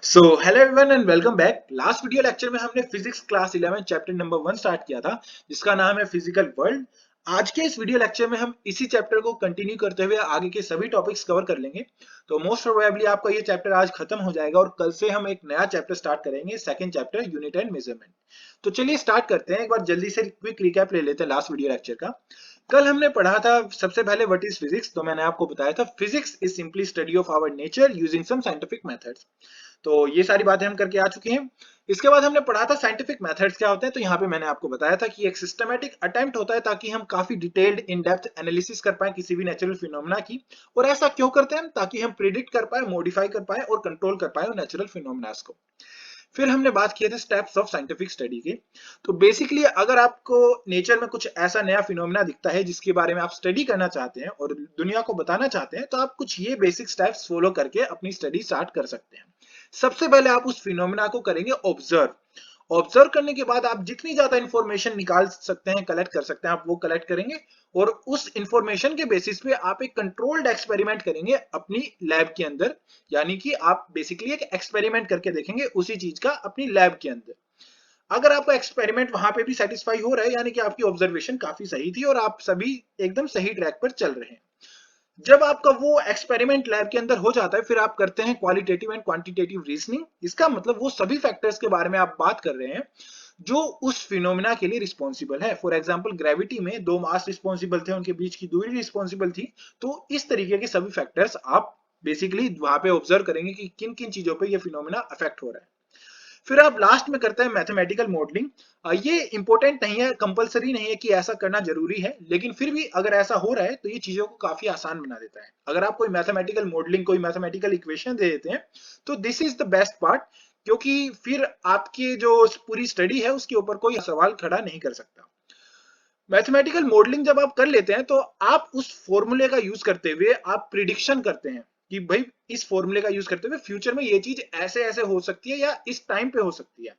So hello everyone and welcome back. Last video lecture में हमने physics class 11 chapter number 1 start किया था जिसका नाम है फिजिकल वर्ल्ड। आज के इस वीडियो लेक्चर में हम इसी चैप्टर को कंटिन्यू करते हुए आगे के सभी टॉपिक्स कवर कर लेंगे। तो मोस्ट प्रोबेबली आपका ये चैप्टर आज खत्म हो जाएगा और कल से हम एक नया चैप्टर स्टार्ट करेंगे, second chapter unit and measurement. तो चलिए स्टार्ट करते हैं। एक बार जल्दी से क्विक रिकैप ले लेते हैं लास्ट वीडियो लेक्चर का। कल हमने पढ़ा था सबसे पहले व्हाट इज फिजिक्स। तो मैंने आपको बताया था physics is simply study of our nature using some scientific methods. तो ये सारी बातें हम करके आ चुके हैं। इसके बाद हमने पढ़ा था साइंटिफिक मेथड्स क्या होते हैं। तो यहाँ पे मैंने आपको बताया था कि एक सिस्टमैटिक अटेम्प्ट होता है ताकि हम काफी डिटेल्ड इन डेप्थ एनालिसिस कर पाए किसी भी नेचुरल फिनोमेना की। और ऐसा क्यों करते हैं? ताकि हम प्रिडिक्ट कर पाए, मॉडिफाई कर पाए और कंट्रोल कर पाए नेचुरल फिनोमेना को। फिर हमने बात की थी स्टेप्स ऑफ साइंटिफिक स्टडी के। तो बेसिकली अगर आपको नेचर में कुछ ऐसा नया फिनोमेना दिखता है जिसके बारे में आप स्टडी करना चाहते हैं और दुनिया को बताना चाहते हैं, तो आप कुछ ये बेसिक स्टेप्स फॉलो करके अपनी स्टडी स्टार्ट कर सकते हैं। सबसे पहले आप उस फिनोमेना को करेंगे ऑब्जर्व। ऑब्जर्व करने के बाद आप जितनी ज्यादा इंफॉर्मेशन निकाल सकते हैं, कलेक्ट कर सकते हैं, आप वो कलेक्ट करेंगे। और उस इंफॉर्मेशन के बेसिस पे आप एक कंट्रोल्ड एक्सपेरिमेंट करेंगे अपनी लैब के अंदर। यानी कि आप बेसिकली एक एक्सपेरिमेंट करके देखेंगे उसी चीज का अपनी लैब के अंदर। अगर आपका एक्सपेरिमेंट वहां पे भी सेटिस्फाई हो रहा है, यानी कि आपकी ऑब्जर्वेशन काफी सही थी और आप सभी एकदम सही ट्रैक पर चल रहे हैं। जब आपका वो एक्सपेरिमेंट लैब के अंदर हो जाता है, फिर आप करते हैं क्वालिटेटिव एंड क्वांटिटेटिव रीजनिंग। इसका मतलब वो सभी फैक्टर्स के बारे में आप बात कर रहे हैं जो उस फिनोमेना के लिए रिस्पॉन्सिबल है। फॉर एग्जांपल ग्रेविटी में दो मास रिस्पॉन्सिबल थे, उनके बीच की दूरी रिस्पॉन्सिबल थी। तो इस तरीके के सभी फैक्टर्स आप बेसिकली वहां पे ऑब्जर्व करेंगे कि किन किन चीजों पे ये फिनोमेना अफेक्ट हो रहा है। फिर आप लास्ट में करते हैं मैथमेटिकल मॉडलिंग। ये इंपॉर्टेंट नहीं है, कंपलसरी नहीं है कि ऐसा करना जरूरी है, लेकिन फिर भी अगर ऐसा हो रहा है तो ये चीजों को काफी आसान बना देता है। अगर आप कोई मैथमेटिकल मॉडलिंग, कोई मैथमेटिकल इक्वेशन दे देते हैं, तो this is the best part. क्योंकि फिर आपकी जो पूरी स्टडी है उसके ऊपर कोई सवाल खड़ा नहीं कर सकता। मैथमेटिकल मॉडलिंग जब आप कर लेते हैं तो आप उस फॉर्मूले का यूज करते हुए आप प्रिडिक्शन करते हैं कि भाई इस फॉर्मूले का यूज करते हुए फ्यूचर में ये चीज ऐसे ऐसे हो सकती है या इस टाइम पे हो सकती है।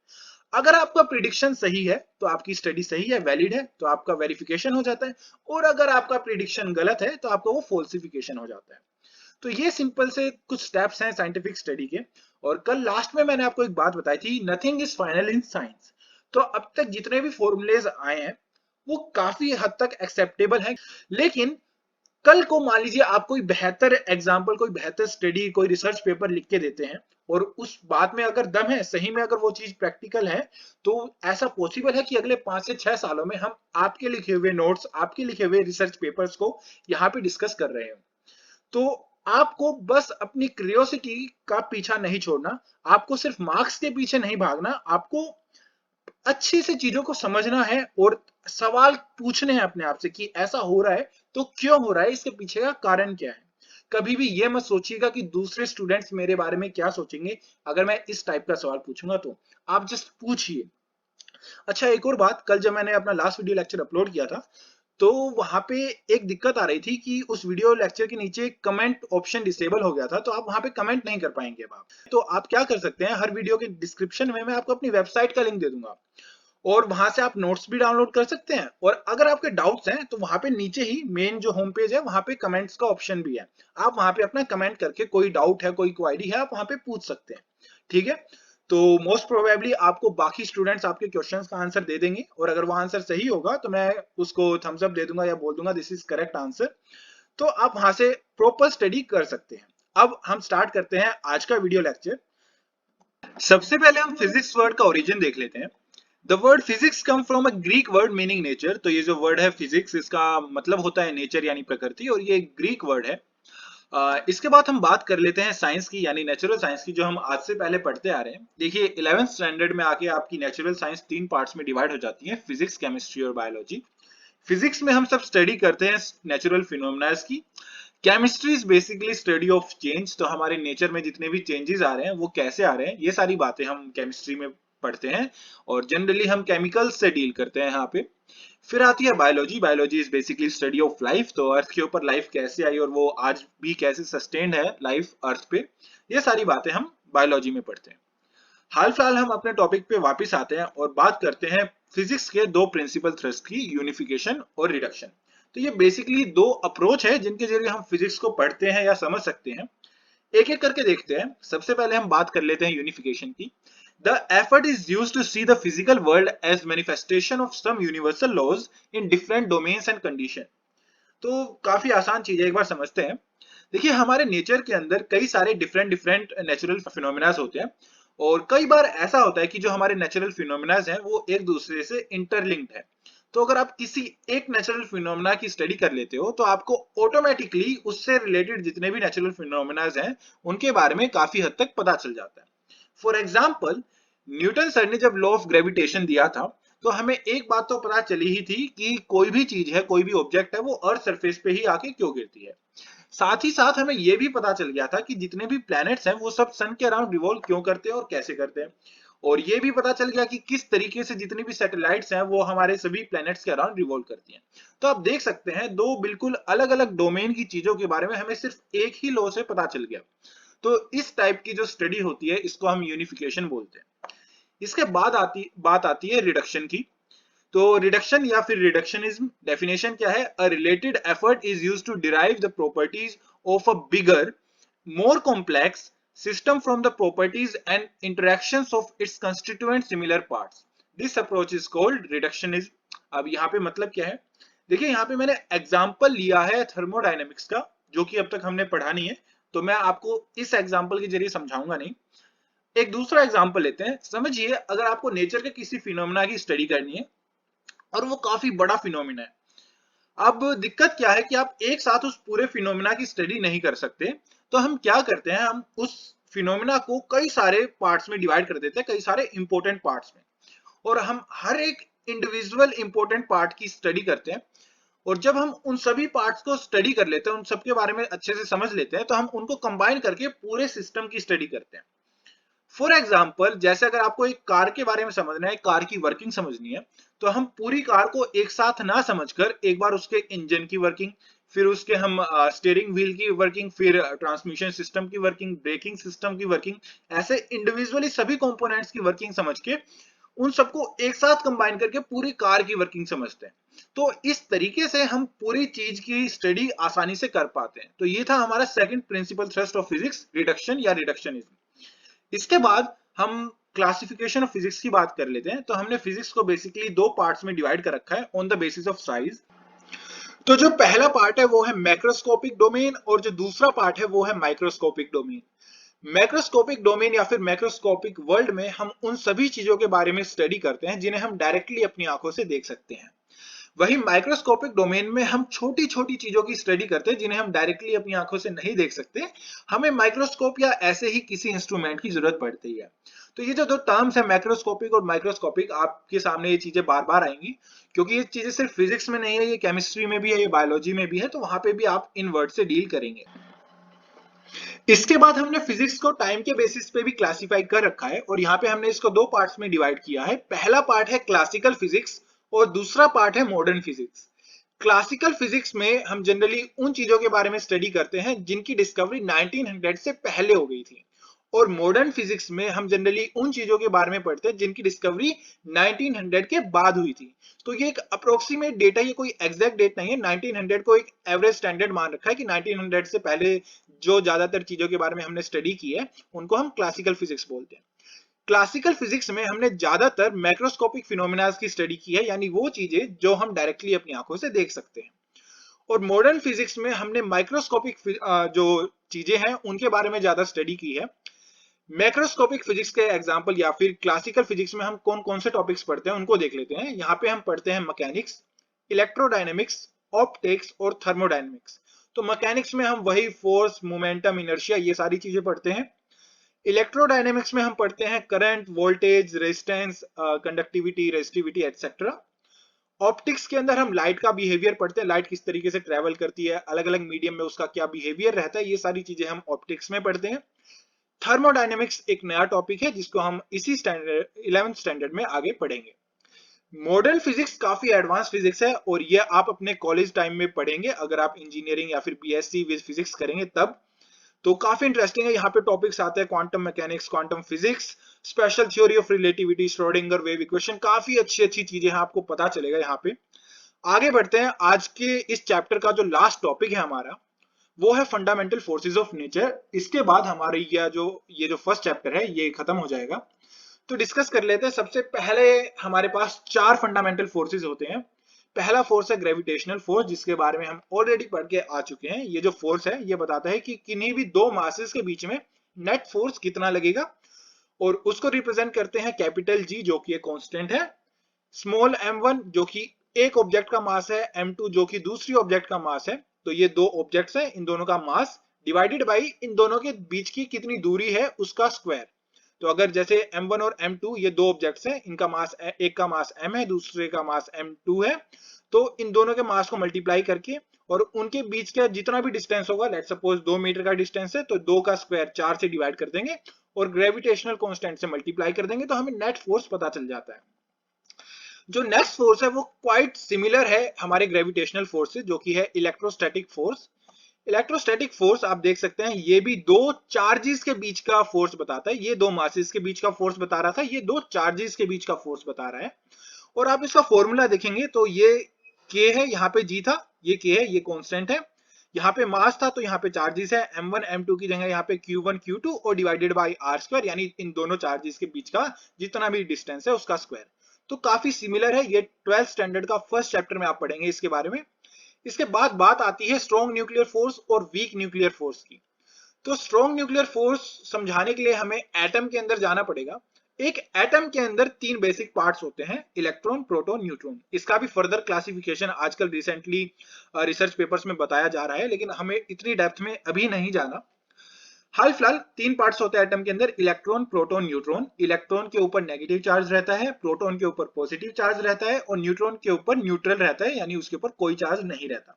अगर आपका प्रिडिक्शन सही है तो आपकी स्टडी सही है, वैलिड है, तो आपका वेरिफिकेशन हो जाता है। और अगर आपका प्रिडिक्शन गलत है तो आपका वो फॉल्सिफिकेशन हो जाता है। तो ये सिंपल से कुछ स्टेप्स हैं साइंटिफिक स्टडी के। और कल लास्ट में मैंने आपको एक बात बताई थी, nothing is final in science. तो अब तक जितने भी फॉर्मूलेज आए हैं वो काफी हद तक एक्सेप्टेबल है। लेकिन कल को मान लीजिए आप कोई बेहतर एग्जाम्पल, कोई बेहतर स्टडी, कोई रिसर्च पेपर लिख के देते हैं और उस बात में अगर दम है, सही में अगर वो चीज प्रैक्टिकल है, तो ऐसा पॉसिबल है कि अगले 5 से 6 सालों में हम आपके लिखे हुए नोट्स, आपके लिखे हुए रिसर्च पेपर्स को यहाँ पे डिस्कस कर रहे हैं। तो आपको बस अपनी क्यूरियोसिटी का पीछा नहीं छोड़ना, आपको सिर्फ मार्क्स के पीछे नहीं भागना, आपको अच्छे से चीजों को समझना है और सवाल पूछने हैं अपने आप से कि ऐसा हो रहा है तो क्यों हो रहा है, इसके पीछे का कारण क्या है। कभी भी ये मत सोचिएगा कि दूसरे स्टूडेंट्स मेरे बारे में क्या सोचेंगे अगर मैं इस टाइप का सवाल पूछूंगा। तो आप जस्ट पूछिए। अच्छा, एक और बात, कल जब मैंने अपना लास्ट वीडियो लेक्चर अपलोड किया था तो वहां पे एक दिक्कत आ रही थी कि उस वीडियो लेक्चर के नीचे कमेंट ऑप्शन डिसेबल हो गया था, तो आप वहां पे कमेंट नहीं कर पाएंगे। अब आप तो आप क्या कर सकते हैं, हर वीडियो के डिस्क्रिप्शन में मैं आपको अपनी वेबसाइट का लिंक दे दूंगा और वहां से आप नोट्स भी डाउनलोड कर सकते हैं। और अगर आपके डाउट्स हैं तो वहां पे नीचे ही मेन जो होम पेज है वहां पे कमेंट्स का ऑप्शन भी है। आप वहां पे अपना कमेंट करके कोई डाउट है, कोई क्वेरी है, आप वहां पे पूछ सकते हैं। ठीक है। तो मोस्ट प्रोबेबली आपको बाकी स्टूडेंट्स आपके क्वेश्चंस का आंसर दे देंगे और अगर वो आंसर सही होगा तो मैं उसको थम्स अप दे दूंगा या बोल दूंगा दिस इज करेक्ट आंसर। तो आप वहां से प्रॉपर स्टडी कर सकते हैं। अब हम स्टार्ट करते हैं आज का वीडियो लेक्चर। सबसे पहले हम फिजिक्स वर्ड का ओरिजिन देख लेते हैं। The word physics come from a Greek word meaning nature. तो ये जो वर्ड है फिजिक्स, इसका मतलब होता है नेचर यानी प्रकृति, और ये ग्रीक वर्ड है। इसके बाद हम बात कर लेते हैं साइंस की, यानी नेचुरल साइंस की, जो हम आज से पहले पढ़ते आ रहे हैं। देखिए 11th स्टैंडर्ड में आके आपकी नेचुरल साइंस 3 पार्ट्स में डिवाइड हो जाती है, फिजिक्स, केमिस्ट्री और बायोलॉजी। फिजिक्स में हम सब स्टडी करते हैं नेचुरल फिनोमेना की। Chemistry is basically study of change. तो हमारे नेचर में जितने भी चेंजेस आ रहे हैं वो कैसे आ रहे हैं, ये सारी बातें हम केमिस्ट्री में पढ़ते हैं और जनरली हम केमिकल्स से डील करते हैं यहाँ पे। फिर आती है biology. Biology is basically study of life. तो अर्थ के ऊपर लाइफ कैसे आई और वो आज भी कैसे सस्टेन्ड है लाइफ अर्थ पे, ये सारी बातें हम बायोलॉजी में पढ़ते हैं। हाल फिलहाल हम अपने टॉपिक पे वापस आते हैं और बात करते हैं फिजिक्स के दो प्रिंसिपल थ्रस्ट की, यूनिफिकेशन और रिडक्शन। तो ये बेसिकली दो अप्रोच है जिनके जरिए हम फिजिक्स को पढ़ते हैं या समझ सकते हैं। एक एक करके देखते हैं। सबसे पहले हम बात कर लेते हैं यूनिफिकेशन की। The effort is use to see the physical world as manifestation of some universal laws in different domains and condition. तो काफी आसान चीज है, एक बार समझते हैं। देखिए, हमारे नेचर के अंदर कई सारे डिफरेंट डिफरेंट नेचुरल फिनोमिनाज होते हैं, और कई बार ऐसा होता है कि जो हमारे नेचुरल फिनोमिनाज हैं वो एक दूसरे से इंटरलिंक्ड है। तो अगर आप किसी एक नेचुरल फिनोमिना की स्टडी कर लेते हो तो आपको ऑटोमेटिकली उससे रिलेटेड जितने भी नेचुरल फिनोमिनाज हैं उनके बारे में काफी हद तक पता चल जाता है। फॉर एग्जाम्पल, न्यूटन सर ने जब लॉ ऑफ ग्रेविटेशन दिया था तो हमें एक बात तो पता चली ही थी कि कोई भी चीज है, कोई भी ऑब्जेक्ट है, वो अर्थ सरफेस पे ही आके क्यों गिरती है। साथ ही साथ हमें यह भी पता चल गया था कि जितने भी प्लैनेट्स हैं वो सब सन के अराउंड रिवॉल्व क्यों करते हैं और कैसे करते हैं। और ये भी पता चल गया कि किस तरीके से जितनी भी सैटेलाइट्स हैं वो हमारे सभी प्लैनेट्स के अराउंड रिवॉल्व करती हैं। तो आप देख सकते हैं, दो बिल्कुल अलग अलग डोमेन की चीजों के बारे में हमें सिर्फ एक ही लॉ से पता चल गया। तो इस टाइप की जो स्टडी होती है इसको हम यूनिफिकेशन बोलते हैं। इसके बाद बात आती है रिडक्शन की। तो रिडक्शन या फिर रिडक्शनिज्म डेफिनेशन क्या है? A related effort is used to derive the properties of a bigger, more complex system from the properties and interactions of its constituent similar parts. This approach is called reductionism. अब यहाँ पे मतलब क्या है? देखिए, यहाँ पे मैंने एग्जाम्पल लिया है थर्मोडायनेमिक्स का, जो कि अब तक हमने पढ़ा नहीं है, तो मैं आपको इस एग्जाम्पल के जरिए समझाऊंगा नहीं। एक दूसरा एग्जाम्पल लेते हैं। समझिए, अगर आपको नेचर के किसी फिनोमिना की स्टडी करनी है और वो काफी बड़ा फिनोमिना है। अब दिक्कत क्या है कि आप एक साथ उस पूरे फिनोमिना की स्टडी नहीं कर सकते। तो हम क्या करते हैं, हम उस फिनोमिना को कई सारे पार्ट्स में डिवाइड कर देते हैं, कई सारे इंपॉर्टेंट पार्ट्स में, और हम हर एक इंडिविजुअल इंपॉर्टेंट पार्ट की स्टडी करते हैं। और जब हम उन सभी पार्ट्स को स्टडी कर लेते हैं, उन सबके बारे में अच्छे से समझ लेते हैं, तो हम उनको कंबाइन करके पूरे सिस्टम की स्टडी करते हैं। फॉर एग्जाम्पल, जैसे अगर आपको एक कार के बारे में समझना है, कार की वर्किंग समझनी है, तो हम पूरी कार को एक साथ ना समझकर एक बार उसके इंजन की वर्किंग, फिर उसके हम स्टीयरिंग व्हील की वर्किंग, फिर ट्रांसमिशन सिस्टम की वर्किंग, ब्रेकिंग सिस्टम की वर्किंग, ऐसे इंडिविजुअली सभी कंपोनेंट्स की वर्किंग समझ के उन सबको एक साथ कंबाइन करके पूरी कार की वर्किंग समझते हैं। तो इस तरीके से हम पूरी चीज की स्टडी आसानी से कर पाते हैं। तो ये था हमारा second principle thrust of physics, reduction या रिडक्शनिज्म। इसके बाद हम क्लासिफिकेशन ऑफ फिजिक्स की बात कर लेते हैं। तो हमने फिजिक्स को बेसिकली दो पार्ट्स में डिवाइड कर रखा है on the basis of size. तो जो पहला पार्ट है वो है मैक्रोस्कोपिक डोमेन, और जो दूसरा पार्ट है वो है माइक्रोस्कोपिक डोमेन। मैक्रोस्कोपिक डोमेन या फिर मैक्रोस्कोपिक वर्ल्ड में हम उन सभी चीजों के बारे में स्टडी करते हैं जिन्हें हम डायरेक्टली अपनी आंखों से देख सकते हैं। वही माइक्रोस्कोपिक डोमेन में हम छोटी छोटी चीजों की स्टडी करते हैं जिन्हें हम डायरेक्टली अपनी आंखों से नहीं देख सकते। हमें माइक्रोस्कोप या ऐसे ही किसी इंस्ट्रूमेंट की जरूरत पड़ती है। तो ये जो दो टर्म्स है, मैक्रोस्कोपिक और माइक्रोस्कोपिक, आपके सामने ये चीजें बार बार आएंगी, क्योंकि ये चीजें सिर्फ फिजिक्स में नहीं है, ये केमिस्ट्री में भी है, ये बायोलॉजी में भी है, तो वहां पे भी आप इन वर्ड से डील करेंगे। इसके बाद हमने फिजिक्स को टाइम के बेसिस पे भी क्लासिफाई कर रखा है, और यहाँ पे हमने इसको दो पार्ट्स में डिवाइड किया है। पहला पार्ट है क्लासिकल फिजिक्स और दूसरा पार्ट है मॉडर्न फिजिक्स। क्लासिकल फिजिक्स में हम जनरली उन चीजों के बारे में स्टडी करते हैं जिनकी डिस्कवरी 1900 से पहले हो गई थी, और मॉडर्न फिजिक्स में हम जनरली उन चीजों के बारे में पढ़ते हैं जिनकी डिस्कवरी 1900 के बाद हुई थी। तो ये एक अप्रोक्सीमेट डेट है, ये कोई एग्जैक्ट डेट नहीं है। 1900 को एक एवरेज स्टैंडर्ड मान रखा है कि 1900 से पहले जो ज्यादातर चीजों के बारे में हमने स्टडी की है उनको हम क्लासिकल फिजिक्स बोलते हैं। क्लासिकल फिजिक्स में हमने ज्यादातर मैक्रोस्कोपिक फिनोमिना की स्टडी की है, यानी वो चीजें जो हम डायरेक्टली अपनी आंखों से देख सकते हैं। और मॉडर्न फिजिक्स में हमने माइक्रोस्कोपिक जो चीजें हैं उनके बारे में ज्यादा स्टडी की है। मैक्रोस्कोपिक फिजिक्स के एग्जांपल या फिर क्लासिकल फिजिक्स में हम कौन कौन से टॉपिक्स पढ़ते हैं उनको देख लेते हैं। यहाँ पे हम पढ़ते हैं मैकेनिक्स, इलेक्ट्रोडायनेमिक्स, ऑप्टिक्स और थर्मोडायनेमिक्स। तो मैकेनिक्स में हम वही फोर्स, मोमेंटम, इनर्शिया, ये सारी चीजें पढ़ते हैं। इलेक्ट्रोडायनेमिक्स में हम पढ़ते हैं current, voltage, resistance, conductivity, resistivity etcetera. Optics के अंदर हम लाइट का बिहेवियर पढ़ते हैं, लाइट किस तरीके से ट्रेवल करती है, अलग अलग मीडियम में उसका क्या बिहेवियर रहता है, ये सारी चीजें हम ऑप्टिक्स में पढ़ते हैं। थर्मोडायनेमिक्स एक नया टॉपिक है जिसको हम इसी स्टैंडर्ड 11th स्टैंडर्ड में आगे पढ़ेंगे। मॉडर्न फिजिक्स काफी एडवांस फिजिक्स है, और ये आप अपने कॉलेज टाइम में पढ़ेंगे अगर आप इंजीनियरिंग या फिर बीएससी विद फिजिक्स करेंगे तब। तो काफी इंटरेस्टिंग है। यहाँ पे टॉपिक्स आते हैं quantum mechanics, quantum physics, special theory of relativity, Schrodinger wave equation, काफी अच्छी अच्छी चीजें हैं, आपको पता चलेगा यहाँ पे। आगे बढ़ते हैं। आज के इस चैप्टर का जो लास्ट टॉपिक है हमारा वो है फंडामेंटल फोर्सेस ऑफ नेचर। इसके बाद हमारे ये जो फर्स्ट चैप्टर है ये खत्म हो जाएगा। तो डिस्कस कर लेते हैं। सबसे पहले हमारे पास चार फंडामेंटल फोर्सेस होते हैं। पहला फोर्स है ग्रेविटेशनल फोर्स, जिसके बारे में हम ऑलरेडी पढ़ के आ चुके हैं। ये जो फोर्स है ये बताता है कि किन्हीं भी दो मासेस के बीच में नेट फोर्स कितना लगेगा, और उसको रिप्रेजेंट करते हैं कैपिटल जी, जो कि एक कांस्टेंट है, स्मॉल m1 जो कि एक ऑब्जेक्ट का मास है, m2 जो कि दूसरी ऑब्जेक्ट का मास है। तो ये दो ऑब्जेक्ट्स हैं, इन दोनों का मास डिवाइडेड बाई इन दोनों के बीच की कितनी दूरी है उसका स्क्वायर। तो अगर जैसे m1 और m2 ये दो ऑब्जेक्ट्स हैं, इनका मास, एक का मास m है, दूसरे का मास m2 है, तो इन दोनों के मास को मल्टीप्लाई करके और उनके बीच का जितना भी डिस्टेंस होगा, लेट सपोज 2 मीटर का डिस्टेंस है, तो 2 का स्क्वायर 4 से डिवाइड कर देंगे और ग्रेविटेशनल कांस्टेंट से मल्टीप्लाई कर देंगे, तो हमें नेट फोर्स पता चल जाता है। जो नेक्स्ट फोर्स है वो क्वाइट सिमिलर है हमारे ग्रेविटेशनल फोर्स से, जो कि है इलेक्ट्रोस्टैटिक फोर्स। इलेक्ट्रोस्टैटिक फोर्स आप देख सकते हैं, ये भी दो चार्जेस के बीच का फोर्स बताता है। ये दो मासेस के बीच का फोर्स बता रहा था, ये दो चार्जेस के बीच का फोर्स बता रहा है। और आप इसका फॉर्मूला देखेंगे तो ये k है, यहाँ पे g था, ये k है, ये कांस्टेंट है, यहाँ पे मास था तो यहाँ पे चार्जेस है, m1 m2 की जगह यहाँ पे q1 q2 और डिवाइडेड बाय r स्क्वायर, यानी इन दोनों चार्जेस के बीच का जितना भी डिस्टेंस है उसका स्क्वायर। तो काफी सिमिलर है। ये 12th स्टैंडर्ड का फर्स्ट चैप्टर में आप पढ़ेंगे इसके बारे में। इसके बाद बात आती है स्ट्रॉन्ग न्यूक्लियर फोर्स और वीक न्यूक्लियर फोर्स की। तो स्ट्रॉन्ग न्यूक्लियर फोर्स समझाने के लिए हमें एटम के अंदर जाना पड़ेगा। एक एटम के अंदर तीन बेसिक पार्ट्स होते हैं, इलेक्ट्रॉन, प्रोटॉन, न्यूट्रॉन। इसका भी फर्दर क्लासिफिकेशन आजकल रिसेंटली रिसर्च पेपर्स में बताया जा रहा है, लेकिन हमें इतनी डेप्थ में अभी नहीं जाना। हाल फिलहाल तीन पार्ट्स होते हैं एटम के अंदर, इलेक्ट्रॉन, प्रोटॉन, न्यूट्रॉन। इलेक्ट्रॉन के ऊपर नेगेटिव चार्ज रहता है, प्रोटॉन के ऊपर पॉजिटिव चार्ज रहता है और न्यूट्रॉन के ऊपर न्यूट्रल रहता है, यानी उसके ऊपर कोई चार्ज नहीं रहता।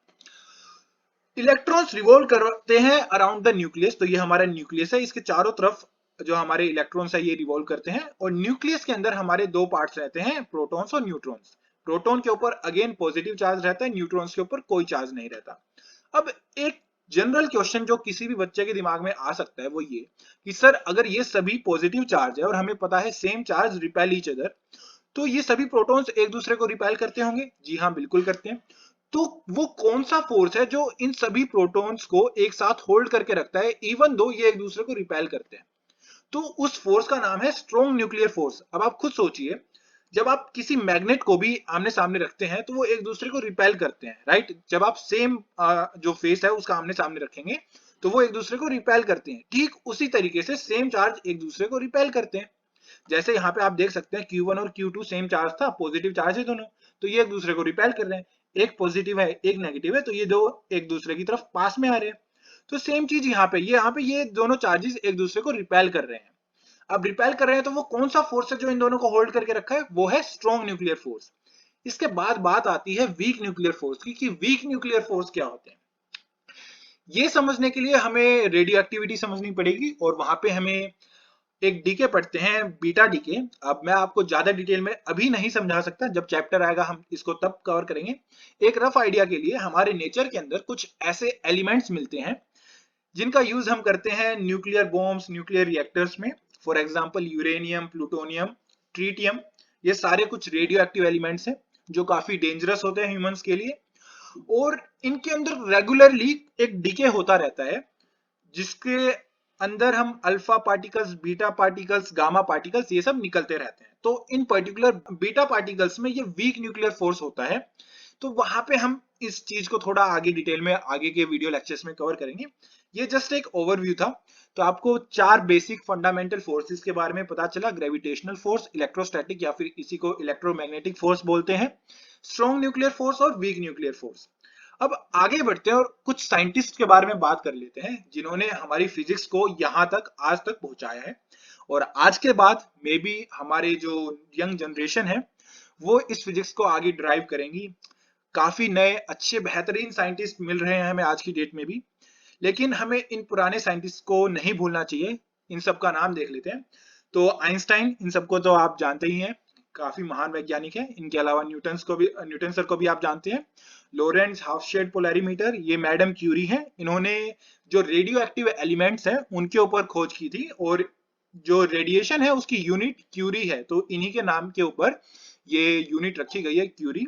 इलेक्ट्रॉन्स रिवॉल्व करते हैं अराउंड द न्यूक्लियस। तो ये हमारा न्यूक्लियस है, इसके चारों तरफ जो हमारे इलेक्ट्रॉन्स है ये रिवॉल्व करते हैं। और न्यूक्लियस के अंदर हमारे दो पार्ट्स रहते हैं, प्रोटॉन्स और न्यूट्रॉन्स। प्रोटॉन के ऊपर अगेन पॉजिटिव चार्ज रहता है, न्यूट्रॉन्स के ऊपर कोई चार्ज नहीं रहता। अब एक जनरल क्वेश्चन जो किसी भी बच्चे के दिमाग में आ सकता है वो ये कि सर अगर ये सभी पॉजिटिव चार्ज है और हमें पता है same charge repel each other, तो ये सभी प्रोटॉन्स एक दूसरे को रिपेल करते होंगे? जी हाँ, बिल्कुल करते हैं। तो वो कौन सा फोर्स है जो इन सभी प्रोटॉन्स को एक साथ होल्ड करके रखता है इवन दो ये एक दूसरे को रिपेल करते हैं? तो उस फोर्स का नाम है स्ट्रॉन्ग न्यूक्लियर फोर्स। अब आप खुद सोचिए, जब आप किसी मैग्नेट को भी आमने सामने रखते हैं तो वो एक दूसरे को रिपेल करते हैं, राइट? जब आप सेम जो फेस है उसका आमने सामने रखेंगे तो वो एक दूसरे को रिपेल करते हैं। ठीक उसी तरीके से सेम चार्ज एक दूसरे को रिपेल करते हैं। जैसे यहाँ पे आप देख सकते हैं Q1 और Q2 सेम चार्ज था, पॉजिटिव चार्ज है दोनों, तो ये एक दूसरे को रिपेल कर रहे हैं। एक पॉजिटिव है एक नेगेटिव है, तो ये दो एक दूसरे की तरफ पास में आ रहे हैं। तो सेम चीज यहाँ पे ये दोनों चार्जेस एक दूसरे को रिपेल कर रहे हैं। अब रिपेल कर रहे हैं तो वो कौन सा फोर्स है जो इन दोनों को होल्ड करके रखा है? वो है स्ट्रॉन्ग न्यूक्लियर फोर्स। इसके बाद बात आती है वीक न्यूक्लियर फोर्स की, कि वीक न्यूक्लियर फोर्स क्या होते हैं। ये समझने के लिए हमें रेडियो एक्टिविटी समझनी पड़ेगी, और वहां पे हमें एक डीके पढ़ते हैं, बीटा डीके। अब मैं आपको ज्यादा डिटेल में अभी नहीं समझा सकता, जब चैप्टर आएगा हम इसको तब कवर करेंगे। एक रफ आइडिया के लिए, हमारे नेचर के अंदर कुछ ऐसे एलिमेंट्स मिलते हैं जिनका यूज हम करते हैं न्यूक्लियर बॉम्ब्स, न्यूक्लियर रिएक्टर्स में। For example uranium, plutonium, tritium, ये सारे कुछ रेडियो एक्टिव एलिमेंट्स हैं जो काफी डेंजरस होते हैं ह्यूमंस के लिए। और इनके अंदर रेगुलरली एक डीके होता रहता है, जिसके अंदर हम alpha particles, beta particles, gamma particles ये सब निकलते रहते हैं। तो इन पर्टिकुलर बीटा पार्टिकल्स में ये वीक न्यूक्लियर फोर्स होता है। तो वहां पे हम इस चीज को थोड़ा आगे डिटेल में आगे के वीडियो लेक्चर्स में कवर करेंगे। ये जस्ट एक ओवरव्यू था। तो आपको चार बेसिक फंडामेंटल फोर्सेस के बारे में पता चला, ग्रेविटेशनल फोर्स, इलेक्ट्रोस्टैटिक या फिर इसी को इलेक्ट्रोमैग्नेटिक फोर्स बोलते हैं, स्ट्रॉन्ग न्यूक्लियर फोर्स और वीक न्यूक्लियर फोर्स। अब आगे बढ़ते हैं और कुछ साइंटिस्ट के बारे में बात कर लेते हैं जिन्होंने हमारी फिजिक्स को यहां तक आज तक पहुंचाया है। और आज के बाद मे बी हमारे जो यंग जनरेशन है वो इस फिजिक्स को आगे ड्राइव करेंगी। काफी नए अच्छे बेहतरीन साइंटिस्ट मिल रहे हैं हमें आज की डेट में भी, लेकिन हमें इन पुराने साइंटिस्ट को नहीं भूलना चाहिए। इन सब का नाम देख लेते हैं। तो आइंस्टाइन, इन सबको तो आप जानते ही हैं, काफी महान वैज्ञानिक है। इनके अलावा न्यूटन सर को भी आप जानते हैं। लोरेंट्ज हाफ शेड पोलैरिमीटर, ये मैडम क्यूरी हैं। इन्होंने जो रेडियो एक्टिव एलिमेंट्स हैं उनके ऊपर खोज की थी, और जो रेडिएशन है उसकी यूनिट क्यूरी है, तो इन्हीं के नाम के ऊपर ये यूनिट रखी गई है, क्यूरी।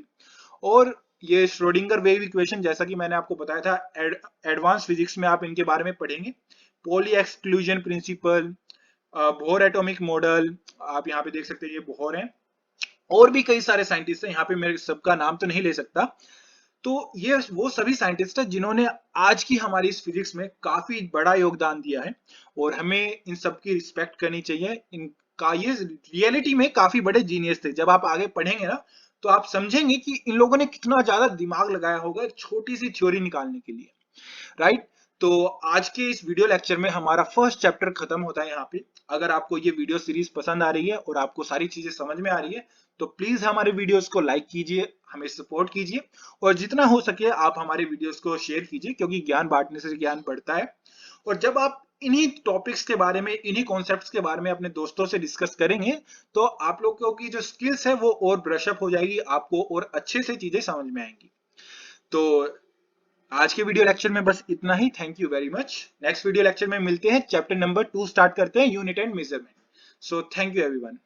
और ये श्रोडिंगर वेव इक्वेशन, जैसा कि मैंने आपको बताया था एडवांस फिजिक्स में आप इनके बारे में पढ़ेंगे। Poly exclusion principle, Bohr atomic model, आप यहाँ पे देख सकते हैं ये बोहर हैं, और भी कई सारे साइंटिस्ट हैं, यहाँ पे मैं सबका नाम तो नहीं ले सकता। तो ये वो सभी साइंटिस्ट हैं जिन्होंने आज की हमारी इस फिजिक्स में काफी बड़ा योगदान दिया है, और हमें इन सब की रिस्पेक्ट करनी चाहिए। इनका ये रियलिटी में काफी बड़े जीनियस थे। जब आप आगे पढ़ेंगे ना तो आप समझेंगे कि इन लोगों ने कितना ज्यादा दिमाग लगाया होगा एक छोटी सी थ्योरी निकालने के लिए, राइट। तो आज के इस वीडियो लेक्चर में हमारा फर्स्ट चैप्टर खत्म होता है यहाँ पे। अगर आपको ये वीडियो सीरीज पसंद आ रही है और आपको सारी चीजें समझ में आ रही है तो प्लीज हमारे वीडियोस को लाइक कीजिए, हमें सपोर्ट कीजिए, और जितना हो सके आप हमारे वीडियोस को शेयर कीजिए, क्योंकि ज्ञान बांटने से ज्ञान बढ़ता है। और जब आप इन्हीं टॉपिक्स के बारे में, इन्हीं कॉन्सेप्ट्स के बारे में अपने दोस्तों से डिस्कस करेंगे तो आप लोगों की जो स्किल्स है वो और ब्रशअप हो जाएगी, आपको और अच्छे से चीजें समझ में आएंगी। तो आज के वीडियो लेक्चर में बस इतना ही। Thank you very much. Next video lecture में मिलते हैं, चैप्टर नंबर 2 स्टार्ट करते हैं, unit and measurement. So thank you everyone.